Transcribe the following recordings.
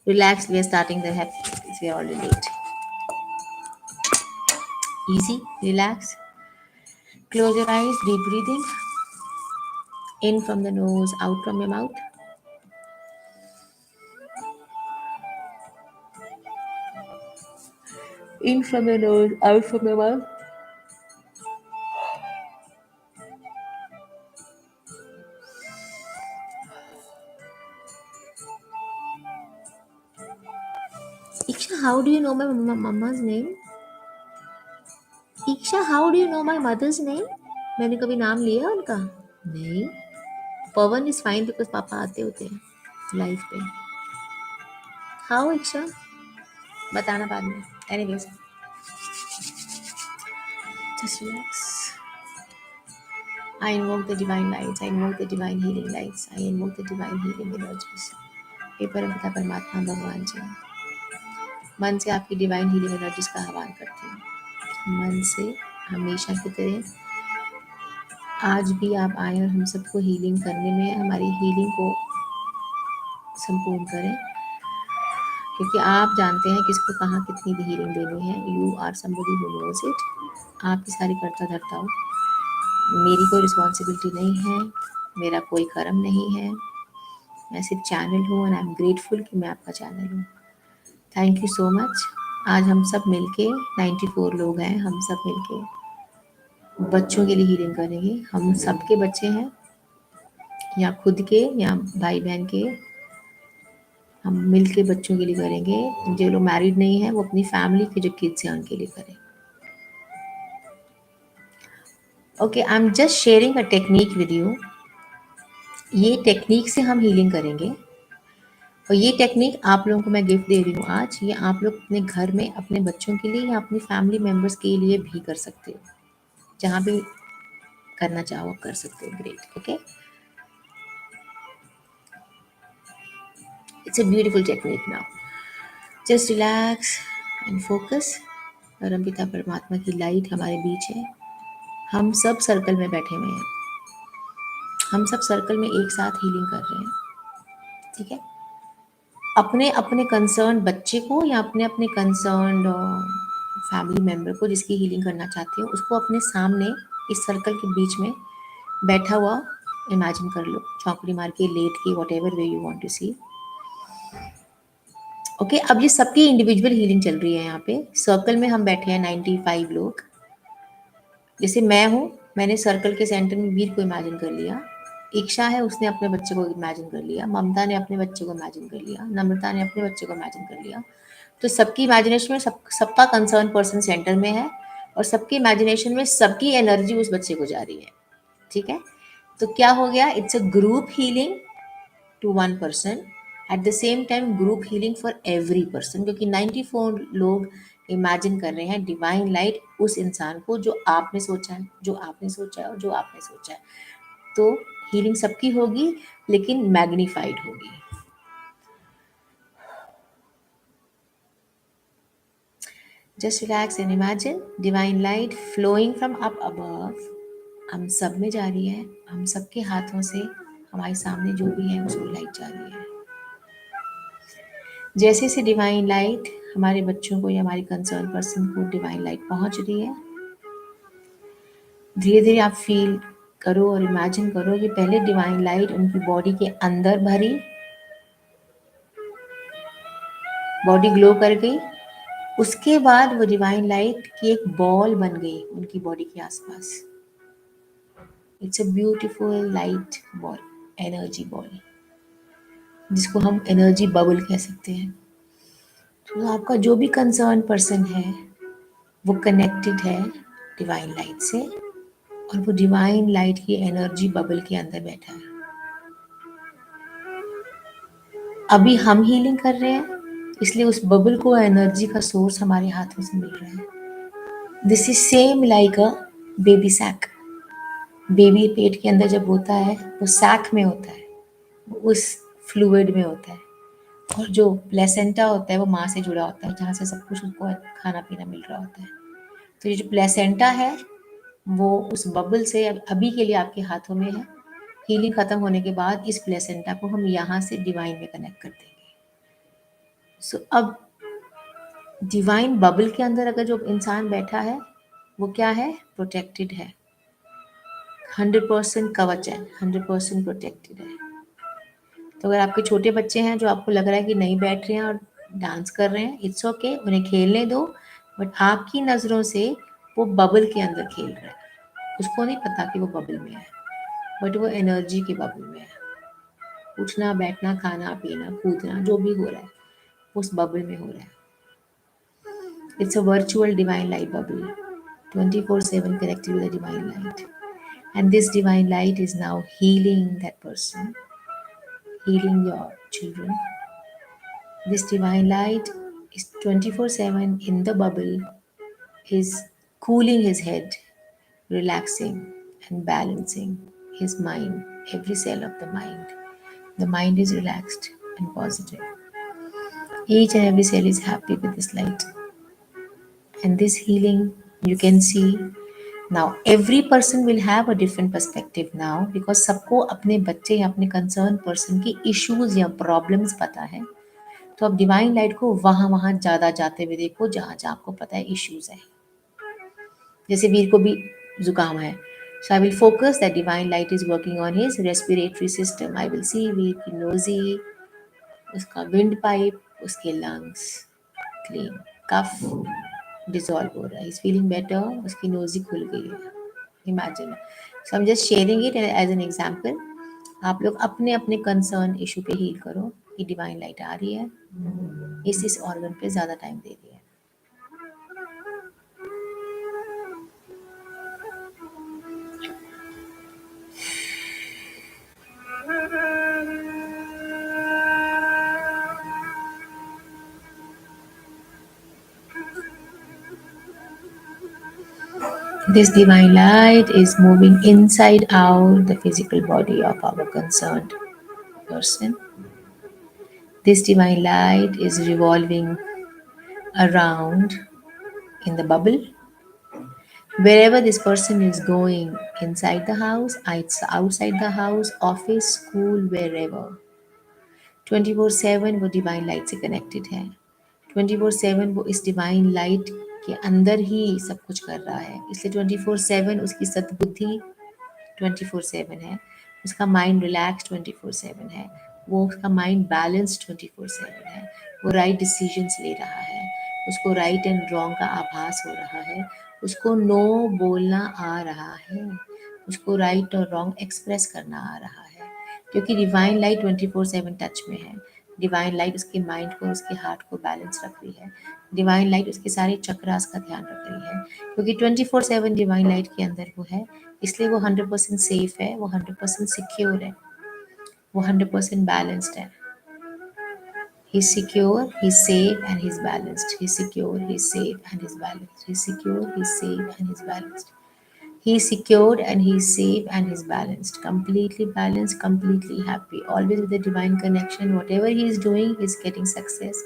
Relax. We are starting the happy. We are already late. Easy. Relax. Close your eyes. Deep breathing. In from the nose, out from your mouth. In from your nose, out from your mouth. Iksha, how do you know my mama's name? Iksha, how do you know my mother's name? मैंने कभी नाम लिया है उनका? नहीं. पवन is fine because पापा आते होते हैं लाइफ पे. How इक्शा? बताना बाद में. Anyways, just relax. I invoke the divine lights. I invoke the divine healing lights. I invoke the divine healing energies. हे परमपिता परमात्मा भगवान जी, मन से आपकी डिवाइन हीलिंग एनर्जीज का आह्वान करती हूँ. मन से हमेशा की तरह आज भी आप आए और हम सबको हीलिंग करने में हमारी हीलिंग को संपूर्ण करें, क्योंकि आप जानते हैं किसको कहाँ कितनी हीलिंग देनी है. You are somebody who knows it. आपकी सारी कर्ता धर्ता हो. मेरी कोई रिस्पॉन्सिबिलिटी नहीं है, मेरा कोई कर्म नहीं है. मैं सिर्फ चैनल हूँ एंड आई एम ग्रेटफुल कि मैं आपका चैनल हूँ. Thank you so much. आज हम सब मिलके 94 लोग हैं, हम सब मिलके बच्चों के लिए हीलिंग करेंगे. हम सबके बच्चे हैं, या खुद के या भाई बहन के. हम मिलके बच्चों के लिए करेंगे. जो लोग मैरिड नहीं हैं वो अपनी फैमिली के जो किड्स हैं उनके लिए करें. Okay, I am just sharing a technique with you. ये टेक्निक से हम हीलिंग करेंगे और ये टेक्निक आप लोगों को मैं गिफ्ट दे रही हूँ आज. ये आप लोग अपने घर में अपने बच्चों के लिए या अपनी फैमिली मेम्बर्स के लिए भी कर सकते हो. जहाँ भी करना चाहो कर सकते हो. Great. Okay, it's a beautiful technique. Now just relax and focus. परमपिता परमात्मा की लाइट हमारे बीच है. हम सब सर्कल में बैठे हुए हैं. हम सब सर्कल में एक साथ हीलिंग कर रहे हैं. ठीक है. अपने अपने कंसर्न बच्चे को या अपने अपने कंसर्न फैमिली मेम्बर को जिसकी हीलिंग करना चाहते हो उसको अपने सामने इस सर्कल के बीच में बैठा हुआ इमेजिन कर लो. चौकड़ी मार के, लेट के, whatever way you want to see. Okay, अब ये सबकी इंडिविजुअल हीलिंग चल रही है. यहाँ पे सर्कल में हम बैठे हैं 95 लोग. जैसे मैं हूँ, मैंने सर्कल के सेंटर में वीर को इमेजिन कर लिया. इक्शा है, उसने अपने बच्चे को इमेजिन कर लिया. ममता ने अपने बच्चे को इमेजिन कर लिया. नम्रता ने अपने बच्चे को इमेजिन कर लिया. तो सबकी इमेजिनेशन में सबका कंसर्न पर्सन सेंटर में है और सबकी इमेजिनेशन में सबकी एनर्जी उस बच्चे को जा रही है. ठीक है. तो क्या हो गया? It's a group healing to one person, at the same time group healing for every person, क्योंकि 94 लोग इमेजिन कर रहे हैं डिवाइन लाइट उस इंसान को जो आपने सोचा है, जो आपने सोचा है और जो आपने सोचा है. तो हीलिंग सबकी होगी लेकिन मैग्नीफाइड होगी. Just relax and imagine divine light flowing from up above. हम सब में जा रही है. हम सबके हाथों से हमारे सामने जो भी है उसको लाइट जा रही है. जैसे से डिवाइन लाइट हमारे बच्चों को या हमारी कंसर्न पर्सन को डिवाइन लाइट पहुंच रही है, धीरे धीरे आप फील करो और इमेजिन करो कि पहले डिवाइन लाइट उनकी बॉडी के अंदर भरी, बॉडी ग्लो कर गई. उसके बाद वो डिवाइन लाइट की एक बॉल बन गई उनकी बॉडी के आसपास. It's a beautiful light ball, energy ball, जिसको हम एनर्जी बबल कह सकते हैं. तो आपका जो भी कंसर्न पर्सन है वो कनेक्टेड है डिवाइन लाइट से और वो डिवाइन लाइट की एनर्जी बबल के अंदर बैठा है. अभी हम हीलिंग कर रहे हैं इसलिए उस बबल को एनर्जी का सोर्स हमारे हाथों से मिल रहा है. This is same like a baby sac. Baby पेट के अंदर जब होता है वो सैक में होता है, उस फ्लूइड में होता है. और जो प्लेसेंटा होता है वो माँ से जुड़ा होता है, जहाँ से सब कुछ उसको खाना पीना मिल रहा होता है. तो ये जो प्लेसेंटा है वो उस बबल से अभी के लिए आपके हाथों में है. हीलिंग खत्म होने के बाद इस प्लेसेंटा को हम यहाँ से डिवाइन में कनेक्ट कर देंगे. सो अब डिवाइन बबल के अंदर अगर जो इंसान बैठा है वो क्या है, प्रोटेक्टेड है, 100% कवच है, 100% प्रोटेक्टेड है। तो अगर आपके छोटे बच्चे हैं जो आपको लग रहा है कि नहीं बैठ रहे हैं और डांस कर रहे हैं, इट्स ओके, उन्हें खेलने दो, बट आपकी नज़रों से वो बबल के अंदर खेल रहा है, उसको नहीं पता कि वो बबल में है, बट वो एनर्जी के बबल में है। उठना बैठना खाना पीना कूदना जो भी हो रहा है उस बबल में हो रहा है। It's a virtual divine light bubble, 24/7 connected with the divine light, and this divine light is now healing that person, healing your children. This divine light is 24/7 in the bubble, is cooling his head, relaxing and balancing his mind, every cell of the mind. The mind is relaxed and positive. Each and every cell is happy with this light. And this healing, you can see now every person will have a different perspective now, because सबको अपने बच्चे या अपने concern person की issues या problems पता है। तो अब डिवाइन लाइट को वहां वहां ज्यादा जाते हुए देखो जहां जहां आपको पता है इश्यूज है। जैसे वीर को भी जुकाम है, so I will focus that divine light is working on his respiratory system. I will see वीर की नोजी, उसका विंड पाइप, उसके लंग्स क्लीन, कफ डिजॉल्व हो रहा है, इज फीलिंग बेटर, उसकी नोजी खुल गई है। Imagine, so I am just sharing it as an example. आप लोग अपने अपने कंसर्न इशू पे हील करो कि डिवाइन लाइट आ रही है, इस ऑर्गन पे ज़्यादा टाइम दे रही है। This divine light is moving inside out the physical body of our concerned person. This divine light is revolving around in the bubble. Wherever this person is going, inside the house, outside the house, office, school, wherever, 24/7 वो divine light से connected है। 24/7 वो इस divine light के अंदर ही सब कुछ कर रहा है, इसलिए 24/7 उसकी सद्बुद्धि 24/7 है, उसका माइंड रिलैक्स 24/7 है, वो उसका माइंड बैलेंस 24/7 है, वो राइट डिसीजंस ले रहा है, उसको राइट एंड रॉन्ग का आभास हो रहा है, उसको नो बोलना आ रहा है, उसको राइट और रॉन्ग एक्सप्रेस करना आ रहा है, क्योंकि डिवाइन लाइट 24/7 टच में है। डिवाइन लाइट उसके माइंड को, उसके हार्ट को बैलेंस रख रही है। डिवाइन लाइट उसके सारे चक्रास का ध्यान रख रही है, क्योंकि 24/7 डिवाइन लाइट के अंदर वो है, इसलिए वो 100% सेफ है, वो 100% सिक्योर है, वो 100% बैलेंस्ड है। He's secure, he's safe, and he's balanced. He's secure, he's safe, and he's balanced. He's secure, he's safe, and he's balanced. He's secured and he's safe and he's balanced. Completely balanced, completely happy. Always with the divine connection. Whatever he is doing, he's getting success.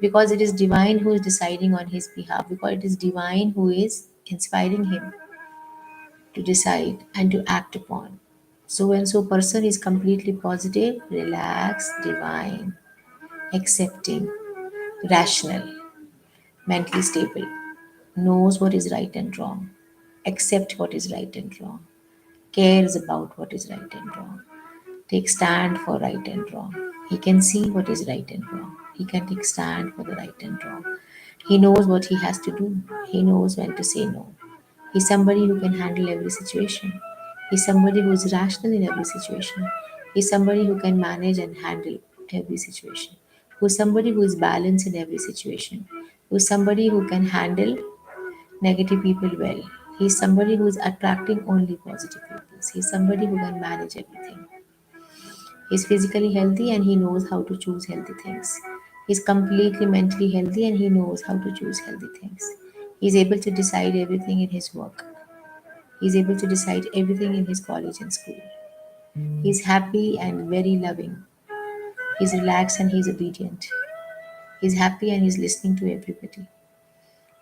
Because it is divine who is deciding on his behalf. Because it is divine who is inspiring him to decide and to act upon. So and so person is completely positive, relaxed, divine, accepting, rational, mentally stable, knows what is right and wrong, accept what is right and wrong, cares about what is right and wrong, takes stand for right and wrong. He can see what is right and wrong. He can take stand for the right and wrong. He knows what he has to do. He knows when to say no. He's somebody who can handle every situation. He's somebody who is rational in every situation. He's somebody who can manage and handle every situation. Who's somebody who is balanced in every situation. Who's somebody who can handle negative people well. He's somebody who is attracting only positive people. He's somebody who can manage everything. He's physically healthy and he knows how to choose healthy things. He's completely mentally healthy and he knows how to choose healthy things. He's able to decide everything in his work. He's able to decide everything in his college and school. He's happy and very loving. He's relaxed and he's obedient. He's happy and he's listening to everybody.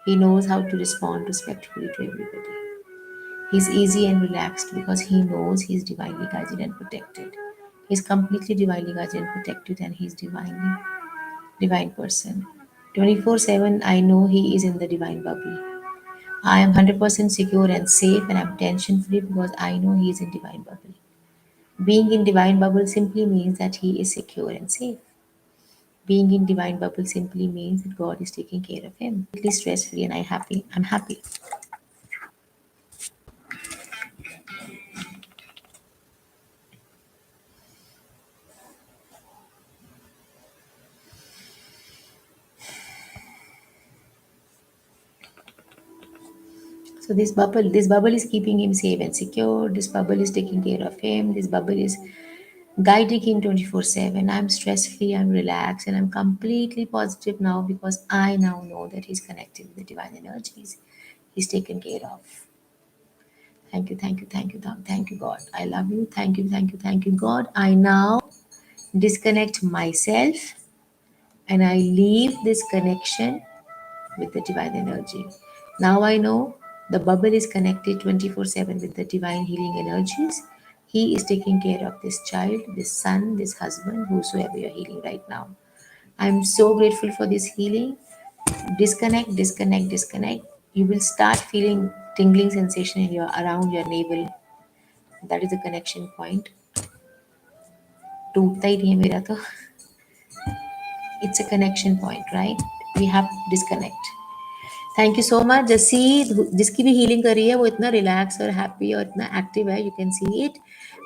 He knows how to respond respectfully to everybody. He's easy and relaxed because he knows he's divinely guided and protected. He's completely divinely guided and protected, and he's divinely divine person. 24/7, I know he is in the divine bubble. I am 100% secure and safe, and I'm tension free because I know he is in divine bubble. Being in divine bubble simply means that he is secure and safe. Being in divine bubble simply means that God is taking care of him. Completely stress free, and I'm happy. So this bubble is keeping him safe and secure. This bubble is taking care of him. This bubble is guiding him 24/7. I'm stress free, I'm relaxed, and I'm completely positive now because I now know that he's connected with the divine energies. He's taken care of. Thank you, thank you, thank you, thank you, God. I love you. Thank you, thank you, thank you, God. I now disconnect myself and I leave this connection with the divine energy. Now I know the bubble is connected 24/7 with the divine healing energies. He is taking care of this child, this son, this husband, whosoever you're healing right now. I'm so grateful for this healing. Disconnect, disconnect, disconnect. You will start feeling tingling sensation in your around your navel. That is the connection point. टूटता ही नहीं है मेरा तो. It's a connection point, right? We have to disconnect. Thank you so much. जसी जिसकी भी healing करी है वो इतना रिलैक्स और हैप्पी और इतना एक्टिव है. You can see it.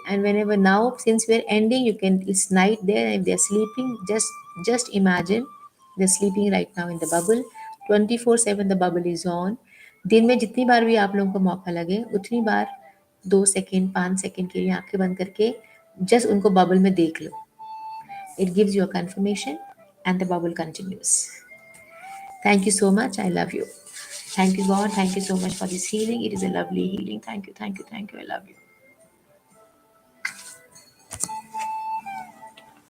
And whenever now since we are ending, you can, it's night there and they are sleeping. Just imagine they are sleeping right now in the bubble. 24/7 the bubble is on. दिन में जितनी बार भी आप लोगों को मौका लगे उतनी बार 2 सेकेंड 5 सेकेंड के लिए आंखें बंद करके जस्ट उनको बबल में देख लो. It gives you a confirmation and the bubble continues. Thank you so much. I love you. Thank you, God. Thank you so much for this healing. It is a lovely healing. Thank you, thank you, thank you. I love you.